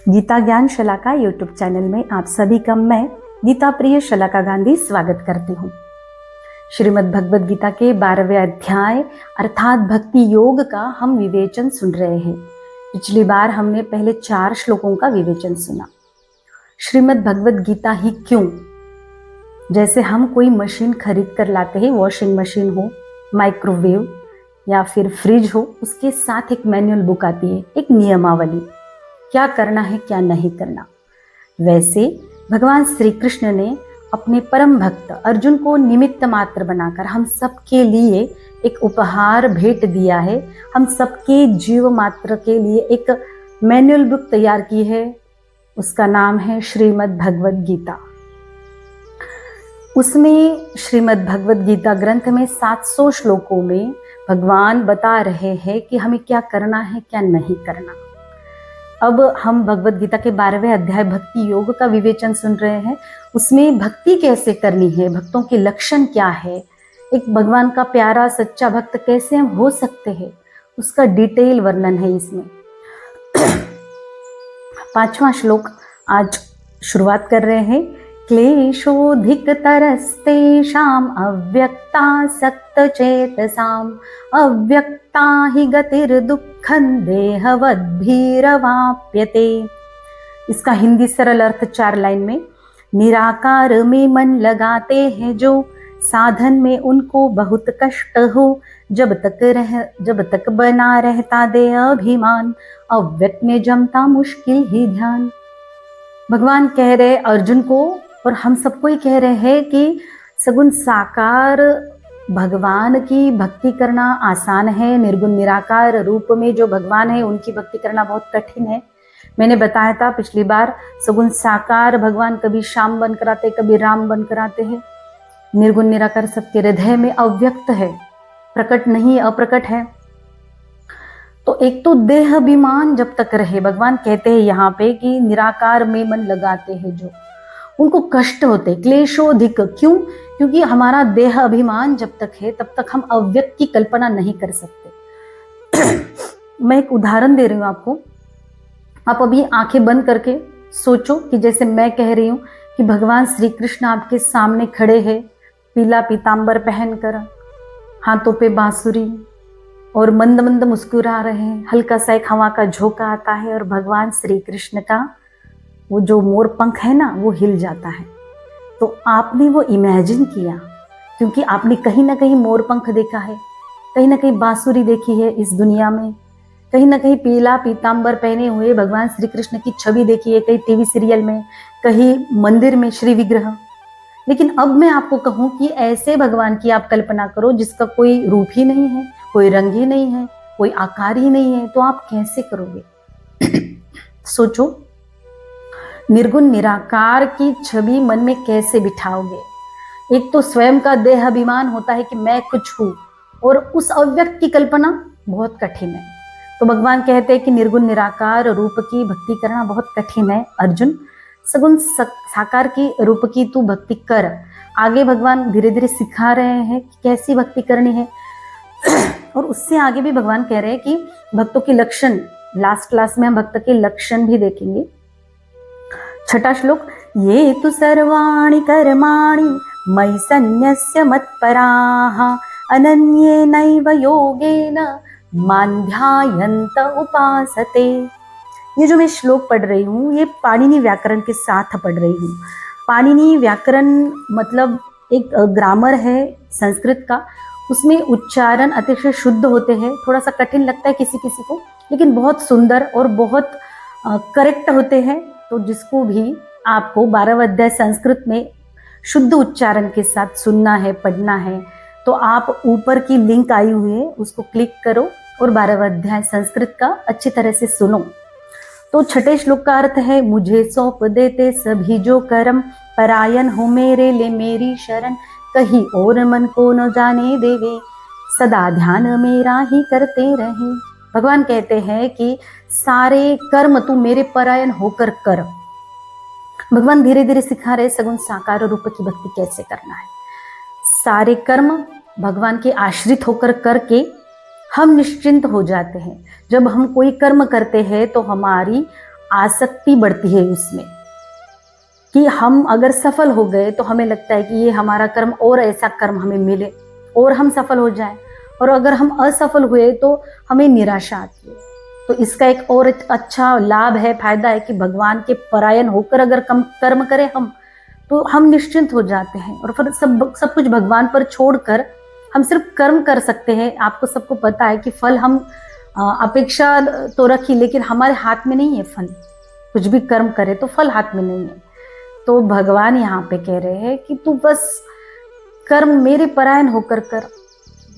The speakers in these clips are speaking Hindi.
गीता ज्ञान शलाका यूट्यूब चैनल में आप सभी का मैं गीता प्रिय शलाका गांधी स्वागत करती हूँ। श्रीमद् भगवद गीता के 12वें अध्याय अर्थात भक्ति योग का हम विवेचन सुन रहे हैं। पिछली बार हमने पहले 4 श्लोकों का विवेचन सुना। श्रीमद् भगवद गीता ही क्यों? जैसे हम कोई मशीन खरीद कर लाते हैं, वॉशिंग मशीन हो, माइक्रोवेव या फिर फ्रिज हो, उसके साथ एक मैनुअल बुक आती है, एक नियमावली, क्या करना है क्या नहीं करना। वैसे भगवान श्री कृष्ण ने अपने परम भक्त अर्जुन को निमित्त मात्र बनाकर हम सबके लिए एक उपहार भेंट दिया है। हम सबके जीव मात्र के लिए एक मैनुअल बुक तैयार की है, उसका नाम है श्रीमद् भगवद गीता। उसमें श्रीमद् भगवद गीता ग्रंथ में 700 श्लोकों में भगवान बता रहे हैं कि हमें क्या करना है क्या नहीं करना। अब हम भगवद गीता के 12वें अध्याय भक्ति योग का विवेचन सुन रहे हैं। उसमें भक्ति कैसे करनी है, भक्तों के लक्षण क्या है, एक भगवान का प्यारा सच्चा भक्त कैसे हम हो सकते हैं, उसका डिटेल वर्णन है इसमें। 5वां श्लोक आज शुरुआत कर रहे हैं। क्लेशोऽधिकतरस्तेषाम् अव्यक्तासक्तचेतसाम् अव्यक्ता हि गतिर्दुःखं देहवद्भिरवाप्यते। इसका हिंदी सरल अर्थ 4 लाइन में। निराकार में मन लगाते हैं जो, साधन में उनको बहुत कष्ट हो, जब तक बना रहता दे अभिमान, अव्यक्त में जमता मुश्किल ही ध्यान। भगवान कह रहे अर्जुन को और हम सबको ही कह रहे हैं कि सगुण साकार भगवान की भक्ति करना आसान है, निर्गुण निराकार रूप में जो भगवान है उनकी भक्ति करना बहुत कठिन है। मैंने बताया था पिछली बार, सगुण साकार भगवान कभी श्याम बनकर आते, कभी राम बनकर आते हैं। निर्गुण निराकार सबके हृदय में अव्यक्त है, प्रकट नहीं, अप्रकट है। तो एक तो देह अभिमान जब तक रहे, भगवान कहते हैं यहाँ पे कि निराकार में मन लगाते हैं जो, उनको कष्ट होते, क्लेशोधिक। क्यों? क्योंकि हमारा देह अभिमान जब तक है तब तक हम अव्यक्त की कल्पना नहीं कर सकते। मैं एक उदाहरण दे रही हूँ आपको। आप अभी आंखें बंद करके सोचो कि जैसे मैं कह रही हूँ कि भगवान श्री कृष्ण आपके सामने खड़े हैं, पीला पीतांबर पहनकर, हाथों पे बांसुरी और मंद मंद मुस्कुरा रहे हैं, हल्का सा एक हवा का झोंका आता है और भगवान श्री कृष्ण का वो जो मोर पंख है ना वो हिल जाता है। तो आपने वो इमेजिन किया, क्योंकि आपने कहीं ना कहीं मोर पंख देखा है, कहीं ना कहीं बांसुरी देखी है इस दुनिया में, कहीं ना कहीं पीला पीतांबर पहने हुए भगवान श्री कृष्ण की छवि देखी है, कहीं टीवी सीरियल में, कहीं मंदिर में श्री विग्रह। लेकिन अब मैं आपको कहूँ कि ऐसे भगवान की आप कल्पना करो जिसका कोई रूप ही नहीं है, कोई रंग ही नहीं है, कोई आकार ही नहीं है, तो आप कैसे करोगे? सोचो, निर्गुण निराकार की छवि मन में कैसे बिठाओगे? एक तो स्वयं का देह अभिमान होता है कि मैं कुछ हूं, और उस अव्यक्त की कल्पना बहुत कठिन है। तो भगवान कहते हैं कि निर्गुण निराकार रूप की भक्ति करना बहुत कठिन है अर्जुन, सगुण साकार की रूप की तू भक्ति कर। आगे भगवान धीरे धीरे सिखा रहे हैं कि कैसी भक्ति करनी है। और उससे आगे भी भगवान कह रहे हैं कि भक्तों के लक्षण, लास्ट क्लास में हम भक्त के लक्षण भी देखेंगे। 6वां श्लोक। ये तु सर्वाणि कर्माणि मयि सन्न्यस्य मत्पराः अनन्येनैव योगेन मां ध्यायन्त उपासते। ये जो मैं श्लोक पढ़ रही हूँ ये पाणिनि व्याकरण के साथ पढ़ रही हूँ। पाणिनि व्याकरण मतलब एक ग्रामर है संस्कृत का, उसमें उच्चारण अतिशय शुद्ध होते हैं। थोड़ा सा कठिन लगता है किसी किसी को, लेकिन बहुत सुंदर और बहुत करेक्ट होते हैं। तो जिसको भी आपको 12वां अध्याय संस्कृत में शुद्ध उच्चारण के साथ सुनना है, पढ़ना है, तो आप ऊपर की लिंक आई हुई है उसको क्लिक करो और 12वां अध्याय संस्कृत का अच्छी तरह से सुनो। तो 6ठे श्लोक का अर्थ है, मुझे सौंप देते सभी जो कर्म, परायण हो मेरे ले मेरी शरण, कहीं और मन को न जाने देवे, सदा ध्यान मेरा ही करते रहे। भगवान कहते हैं कि सारे कर्म तू मेरे परायण होकर कर। भगवान धीरे धीरे सिखा रहे सगुण साकार रूप की भक्ति कैसे करना है। सारे कर्म भगवान के आश्रित होकर करके हम निश्चिंत हो जाते हैं। जब हम कोई कर्म करते हैं तो हमारी आसक्ति बढ़ती है उसमें, कि हम अगर सफल हो गए तो हमें लगता है कि ये हमारा कर्म और ऐसा कर्म हमें मिले और हम सफल हो जाएं, और अगर हम असफल हुए तो हमें निराशा आती है। तो इसका एक और अच्छा लाभ है, फायदा है कि भगवान के परायण होकर अगर कर्म करें हम, तो हम निश्चिंत हो जाते हैं और फिर सब कुछ भगवान पर छोड़कर हम सिर्फ कर्म कर सकते हैं। आपको सबको पता है कि फल हम अपेक्षा तो रखी, लेकिन हमारे हाथ में नहीं है फल। कुछ भी कर्म करे तो फल हाथ में नहीं है। तो भगवान यहाँ पे कह रहे हैं कि तू बस कर्म मेरे परायण होकर कर,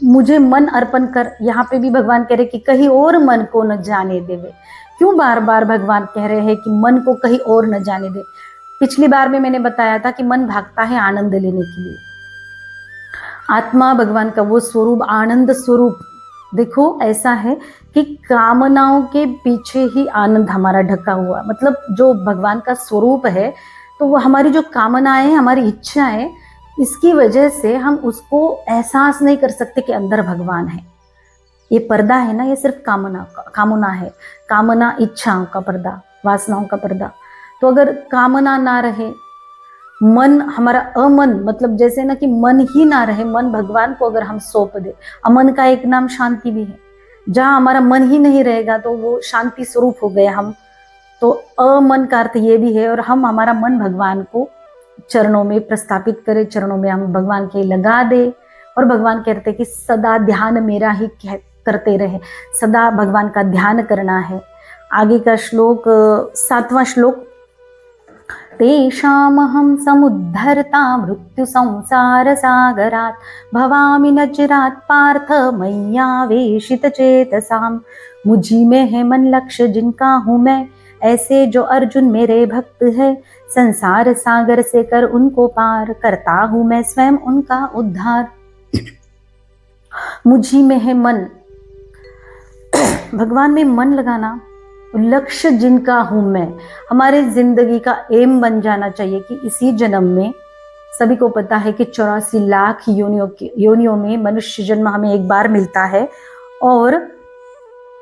मुझे मन अर्पण कर। यहाँ पे भी भगवान कह रहे कि कहीं और मन को न जाने देवे। क्यों बार बार भगवान कह रहे हैं कि मन को कहीं और न जाने दे? पिछली बार में मैंने बताया था कि मन भागता है आनंद लेने के लिए। आत्मा भगवान का वो स्वरूप, आनंद स्वरूप, देखो ऐसा है कि कामनाओं के पीछे ही आनंद हमारा ढका हुआ, मतलब जो भगवान का स्वरूप है, तो वो हमारी जो कामनाएं, हमारी इच्छाएं, इसकी वजह से हम उसको एहसास नहीं कर सकते कि अंदर भगवान है। ये पर्दा है ना, ये सिर्फ कामना है, कामना इच्छाओं का पर्दा, वासनाओं का पर्दा। तो अगर कामना ना रहे, मन हमारा अमन, मतलब जैसे ना कि मन ही ना रहे, मन भगवान को अगर हम सौंप दे, अमन का एक नाम शांति भी है। जहाँ हमारा मन ही नहीं रहेगा तो वो शांति स्वरूप हो गए हम। तो अमन का अर्थ ये भी है, और हम हमारा मन भगवान को चरणों में प्रस्थापित करें, चरणों में हम भगवान के लगा दे। और भगवान कहते हैं कि सदा ध्यान मेरा ही करते रहे, सदा भगवान का ध्यान करना है। आगे का श्लोक, 7वां श्लोक, तेषामहं समुद्धर्ता मृत्यु संसार सागरात् भवामि न चिरात् पार्थ मय्यावेशित चेतसाम्। मुझी में है मन लक्ष्य जिनका हूँ मैं, ऐसे जो अर्जुन मेरे भक्त है, संसार सागर से कर उनको पार, करता हूँ मैं स्वयं उनका उद्धार। मुझी में है मन, भगवान में मन लगाना, लक्ष्य जिनका हूं मैं, हमारे जिंदगी का एम बन जाना चाहिए कि इसी जन्म में, सभी को पता है कि 84 लाख योनियों में मनुष्य जन्म हमें एक बार मिलता है, और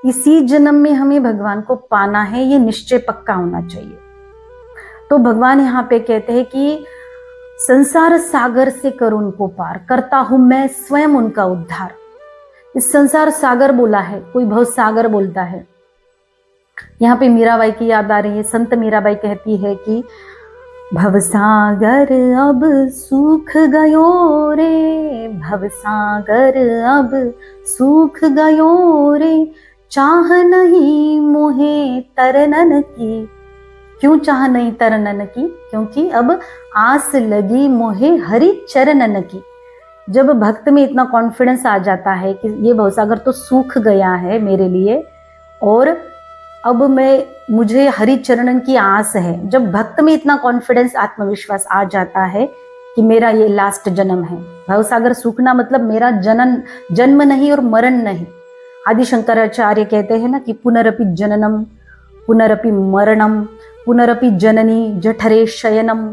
इसी जन्म में हमें भगवान को पाना है, ये निश्चय पक्का होना चाहिए। तो भगवान यहाँ पे कहते हैं कि संसार सागर से कर उनको पार, करता हूं मैं स्वयं उनका उद्धार। इस संसार सागर बोला है, कोई भव सागर बोलता है। यहाँ पे मीराबाई की याद आ रही है। संत मीराबाई कहती है कि भवसागर अब सूख गयो रे, भवसागर अब सूख गयो रे, चाह नहीं मोहे तरनन की। क्यों चाह नहीं तरनन की? क्योंकि अब आस लगी मोहे हरि चरणन की। जब भक्त में इतना कॉन्फिडेंस आ जाता है कि ये भवसागर तो सूख गया है मेरे लिए, और अब मुझे हरि चरणन की आस है। जब भक्त में इतना कॉन्फिडेंस, आत्मविश्वास आ जाता है कि मेरा ये लास्ट जन्म है, भवसागर सूखना मतलब मेरा जन्म नहीं और मरण नहीं। आदि शंकराचार्य कहते हैं ना कि पुनरपि जननम पुनरपि मरणम पुनरपि जननी जठरे शयनम,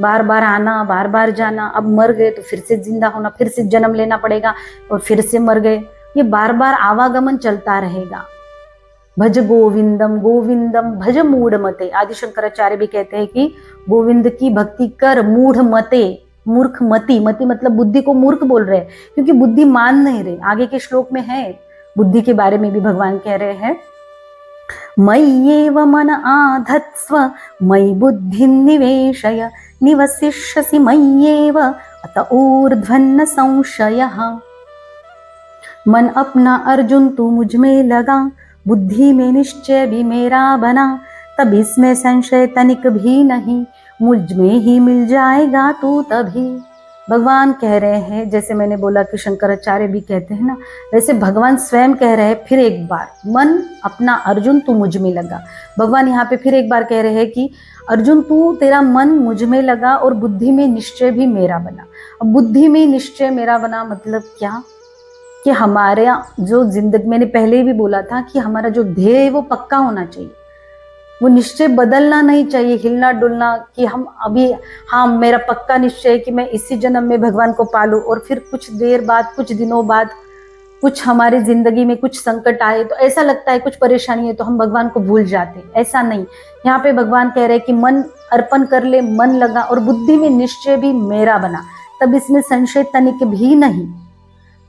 बार बार आना, बार बार जाना। अब मर गए तो फिर से जिंदा होना, फिर से जन्म लेना पड़ेगा, और फिर से मर गए, ये बार बार आवागमन चलता रहेगा। भज गोविंदम गोविंदम भज मूढ़ मते। आदि शंकराचार्य भी कहते हैं कि गोविंद की भक्ति कर मूढ़ मते, मूर्ख मति, मति मतलब बुद्धि को मूर्ख बोल रहे हैं, क्योंकि बुद्धि मान नहीं रहे। आगे के श्लोक में है, बुद्धि के बारे में भी भगवान कह रहे हैं, मय्येव मन आधत्स्व मयि बुद्धि निवेशय, निवसिष्यसि मय्येव अत ऊर्ध्वन्न संशयः। मन अपना अर्जुन तू मुझ में लगा, बुद्धि में निश्चय भी मेरा बना, तब इसमें संशय तनिक भी नहीं, मुझ में ही मिल जाएगा तू तभी। भगवान कह रहे हैं, जैसे मैंने बोला कि शंकराचार्य भी कहते हैं ना, वैसे भगवान स्वयं कह रहे हैं फिर एक बार, मन अपना अर्जुन तू मुझ में लगा। भगवान यहाँ पे फिर एक बार कह रहे हैं कि अर्जुन तू, तेरा मन मुझ में लगा और बुद्धि में निश्चय भी मेरा बना। अब बुद्धि में निश्चय मेरा बना मतलब क्या? कि हमारे जो जिंदगी, मैंने पहले भी बोला था कि हमारा जो ध्येय है वो पक्का होना चाहिए, वो निश्चय बदलना नहीं चाहिए, हिलना डुलना, कि हम अभी, हाँ मेरा पक्का निश्चय है कि मैं इसी जन्म में भगवान को पालूं, और फिर कुछ देर बाद, कुछ दिनों बाद कुछ हमारी जिंदगी में कुछ संकट आए तो ऐसा लगता है, कुछ परेशानी है तो हम भगवान को भूल जाते, ऐसा नहीं। यहाँ पे भगवान कह रहे हैं कि मन अर्पण कर ले, मन लगा और बुद्धि में निश्चय भी मेरा बना, तब इसमें संशय तनिक भी नहीं।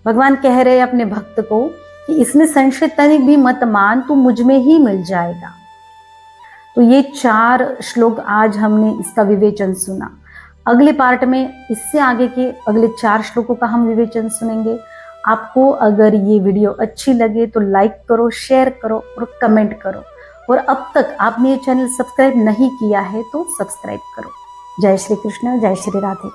भगवान कह रहे हैं अपने भक्त को कि इसमें संशय तनिक भी मत मान, तू मुझ में ही मिल जाएगा। तो ये 4 श्लोक आज हमने इसका विवेचन सुना। अगले पार्ट में इससे आगे के अगले 4 श्लोकों का हम विवेचन सुनेंगे। आपको अगर ये वीडियो अच्छी लगे तो लाइक करो, शेयर करो और कमेंट करो। और अब तक आपने ये चैनल सब्सक्राइब नहीं किया है तो सब्सक्राइब करो। जय श्री कृष्ण, जय श्री राधे।